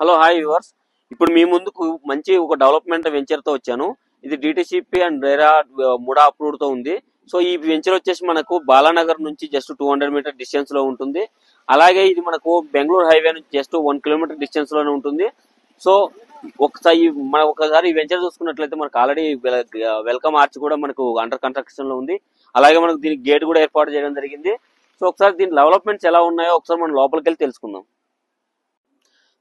Hello hi viewers. ఇప్పుడు మీ ముందుకు మంచి ఒక డెవలప్మెంట్ వెంచర్తో వచ్చాను. ఇది డిటిసిపి అండ్ రేరా ముడా అప్రూవ్డ్తో ఉంది. సో ఈ వెంచర్ వచ్చేసి మనకు బాలానగర్ నుంచి జస్ట్ 200 మీటర్ డిస్టెన్స్ లో ఉంటుంది. అలాగే ఇది మనకు బెంగళూరు హైవే నుంచి జస్ట్ 1 కిలోమీటర్ డిస్టెన్స్ లోనే ఉంటుంది. సో ఒకసారి ఈ వెంచర్ చూసుకున్నట్లయితే మనకు ఆల్రెడీ వెల్కమ్ ఆర్చ్ కూడా మనకు అండర్ కన్స్ట్రక్షన్ లో ఉంది. అలాగే మనకు దీనికి గేట్ కూడా ఏర్పాటు చేయడం జరిగింది. సో ఒకసారి దీని డెవలప్మెంట్స్ ఎలా ఉన్నాయో ఒకసారి మనం లోపలికి వెళ్ళి తెలుసుకుందాం.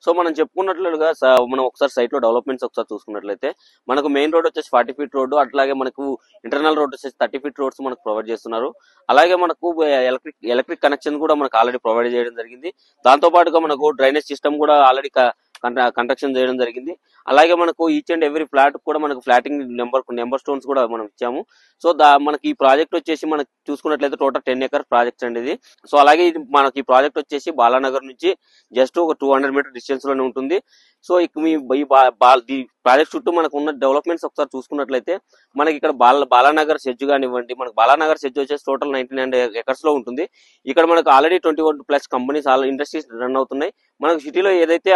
సో మనం చెప్పుకున్నట్లుగా మనం ఒకసారి సైట్ లో డెవలప్మెంట్స్ ఒకసారి చూసుకున్నట్లయితే మనకు మెయిన్ రోడ్ వచ్చేసి 40 ఫీట్ రోడ్డు, అట్లాగే మనకు ఇంటర్నల్ రోడ్ వచ్చేసి 30 ఫీట్ రోడ్స్ మనకు ప్రొవైడ్ చేస్తున్నారు. అలాగే మనకు ఎలక్ట్రిక్ కనెక్షన్ కూడా మనకు ఆల్రెడీ ప్రొవైడ్ చేయడం జరిగింది. దాంతో పాటుగా మనకు డ్రైనేజ్ సిస్టమ్ కూడా ఆల్రెడీ కన్స్ట్రక్షన్ చేయడం జరిగింది. అలాగే మనకు ఈచ్ అండ్ ఎవ్రీ ఫ్లాట్ కూడా మనకు ఫ్లాటింగ్ నెంబర్ స్టోన్స్ కూడా మనం ఇచ్చాము. సో మనకి ఈ ప్రాజెక్ట్ వచ్చేసి మనకు చూసుకున్నట్లయితే టోటల్ 10 ఎకర్ ప్రాజెక్ట్ అండి ఇది. సో అలాగే ఇది మనకి ఈ ప్రాజెక్ట్ వచ్చేసి బాలానగర్ నుంచి జస్ట్ ఒక 200 మీటర్ డిస్టెన్స్ లోనే ఉంటుంది. సో ఈ ప్రాజెక్ట్ చుట్టూ మనకు ఉన్న డెవలప్మెంట్స్ ఒకసారి చూసుకున్నట్లయితే మనకి ఇక్కడ బాలానగర్ సెజ్ కానివ్వండి, మనకు బాలానగర్ సెజ్ వచ్చేసి టోటల్ 99 ఎకర్స్ లో ఉంటుంది. ఇక్కడ మనకు ఆల్రెడీ 21+ కంపెనీస్ ఇండస్ట్రీస్ రన్ అవుతున్నాయి. మనకు సిటీలో ఏదైతే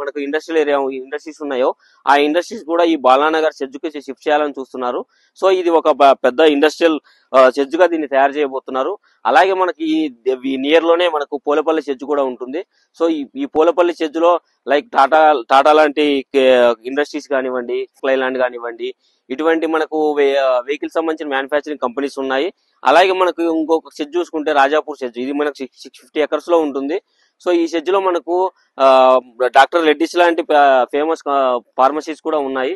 మనకు ఇండస్ట్రీస్ ఉన్నాయో ఆ ఇండస్ట్రీస్ కూడా ఈ బాలానగర్ సెజ్కి షిఫ్ట్ చేయాలని చూస్తున్నారు. సో ఇది ఒక పెద్ద ఇండస్ట్రియల్ సెజ్ గా దీన్ని తయారు చేయబోతున్నారు. అలాగే మనకి ఈ నియర్ లోనే మనకు పోలేపల్లి సెజ్ కూడా ఉంటుంది. సో ఈ పోలేపల్లి సెజ్ లో లైక్ టాటా లాంటి ఇండస్ట్రీస్ కానివ్వండి, స్కైలాండ్ కానివ్వండి, ఇటువంటి మనకు వెహికల్ సంబంధించిన మ్యానుఫ్యాక్చరింగ్ కంపెనీస్ ఉన్నాయి. అలాగే మనకు ఇంకొక సెజ్ చూసుకుంటే రాజాపూర్ సెజ్, ఇది మనకు 650 ఎకర్స్ లో ఉంటుంది. సో ఈ సెజ్ లో మనకు డాక్టర్ రెడ్డిస్ లాంటి ఫేమస్ ఫార్మసీస్ కూడా ఉన్నాయి.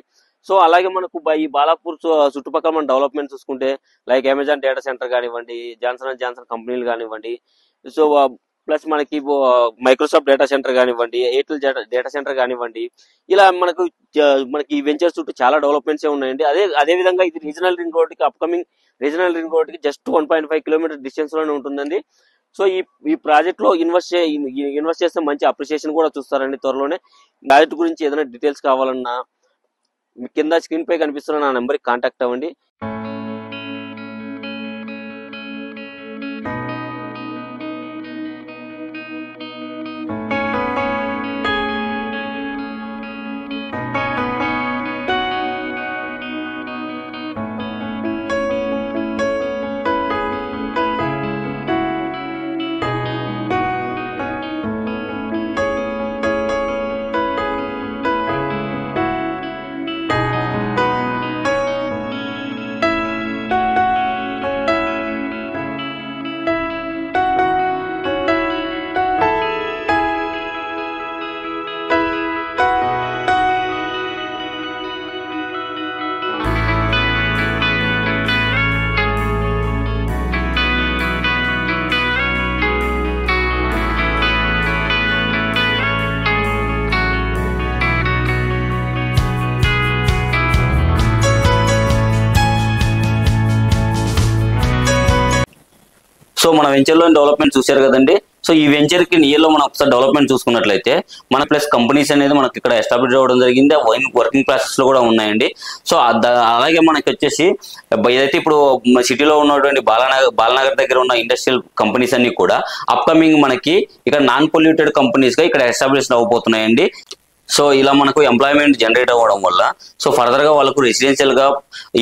సో అలాగే మనకు ఈ బాలాపూర్ చుట్టుపక్కల మన డెవలప్మెంట్ చూసుకుంటే లైక్ అమెజాన్ డేటా సెంటర్ కానివ్వండి, జాన్సన్ కంపెనీలు కానివ్వండి, సో ప్లస్ మనకి మైక్రోసాఫ్ట్ డేటా సెంటర్ కానివ్వండి, ఎయిర్టెల్ డేటా సెంటర్ కానివ్వండి, ఇలా మనకి ఈ వెంచర్స్ చుట్టూ చాలా డెవలప్మెంట్స్ ఉన్నాయండి. అదే విధంగా ఇది రీజనల్ రింగ్ రోడ్ కి అప్కమింగ్ రీజనల్ రింగ్ రోడ్ కి జస్ట్ 1.5 కిలోమీటర్ డిస్టెన్స్ లోనే ఉంటుందండి. సో ఈ ప్రాజెక్ట్ లో ఇన్వెస్ట్ చేస్తే మంచి అప్రిషియేషన్ కూడా చూస్తారండి త్వరలోనే. ప్రాజెక్ట్ గురించి ఏదైనా డీటెయిల్స్ కావాలన్నా కింద స్క్రీన్ పై కనిపిస్తున్న నా నెంబర్కి కాంటాక్ట్ అవ్వండి. సో మన వెంచర్ లో డెవలప్మెంట్ చూశారు కదండి. సో ఈ వెంచర్ కి నియర్ లో మనం ఒకసారి డెవలప్మెంట్ చూసుకున్నట్లయితే మన ప్లస్ కంపెనీస్ అనేది మనకి ఇక్కడ ఎస్టాబ్లిష్ అవ్వడం జరిగింది. వర్కింగ్ ప్రాసెస్ లో కూడా ఉన్నాయండి. సో అలాగే మనకి వచ్చేసి ఏదైతే ఇప్పుడు సిటీలో ఉన్నటువంటి బాలనగర్ దగ్గర ఉన్న ఇండస్ట్రియల్ కంపెనీస్ అన్ని కూడా అప్కమింగ్ మనకి ఇక్కడ నాన్ పొల్యూటెడ్ కంపెనీస్ గా ఇక్కడ ఎస్టాబ్లిష్ అవ్వబోతున్నాయండి. సో ఇలా మనకు ఎంప్లాయ్మెంట్ జనరేట్ అవ్వడం వల్ల సో ఫర్దర్ గా వాళ్ళకు రెసిడెన్షియల్ గా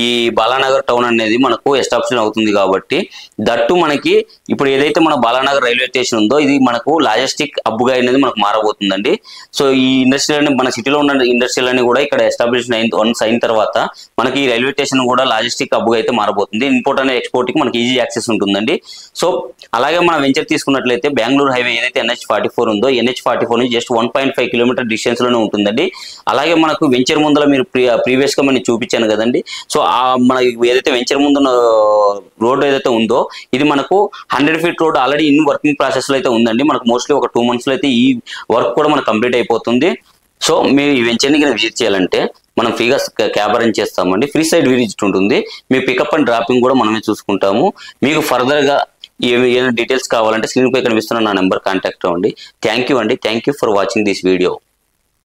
ఈ బాలానగర్ టౌన్ అనేది మనకు ఎస్టాబ్లిష్ అవుతుంది. కాబట్టి దట్టు మనకి ఇప్పుడు ఏదైతే మన బాలానగర్ రైల్వే స్టేషన్ ఉందో ఇది మనకు లాజిస్టిక్ హబ్గా అనేది మనకు మారబోతుందండి. సో ఈ ఇండస్ట్రియల్ మన సిటీలో ఉన్న ఇండస్ట్రియల్ అని కూడా ఇక్కడ ఎస్టాబ్లిష్ అయిన తర్వాత మనకి ఈ రైల్వే స్టేషన్ కూడా లాజిస్టిక్ హబ్గా అయితే మారబోతుంది. ఇంపోర్ట్ అనే ఎక్స్పోర్ట్ కి మనకి ఈజీ యాక్సెస్ ఉంటుందండి. సో అలాగే మనం వెంచర్ తీసుకున్నట్లయితే బెంగళూరు హైవే ఏదైతే NH44 ఉందో NH44 నుంచి జస్ట్ 1.5 కిలోమీటర్ డిస్టెన్స్ లో ఉంటుందండి. అలాగే మనకు వెంచర్ ముందర మీరు ప్రీవియస్ గా మనం చూపించాను కదండి. సో మన ఏదైతే వెంచర్ ముందున్న రోడ్ ఏదైతే ఉందో ఇది మనకు 100 feet road already in working process లో అయితే ఉందండి. మనకు మోస్ట్లీ ఒక 2 months లో అయితే ఈ వర్క్ కూడా మనకు కంప్లీట్ అయిపోతుంది. సో మీరు ఈ వెంచర్ని విజిట్ చేయాలంటే మనం ఫ్రీగా క్యాబ్ అరేంజ్ చేస్తామండి. ఫ్రీ సైడ్ విజిట్ ఉంటుంది. మీ పికప్ అండ్ డ్రాపింగ్ కూడా మనమే చూసుకుంటాము. మీకు ఫర్దర్ గా ఏమైనా డీటెయిల్స్ కావాలంటే స్క్రీన్ పై కనిపిస్తున్న నా నెంబర్ కాంటాక్ట్ అవ్వండి. థ్యాంక్ యూ అండి. Thank you for watching this video.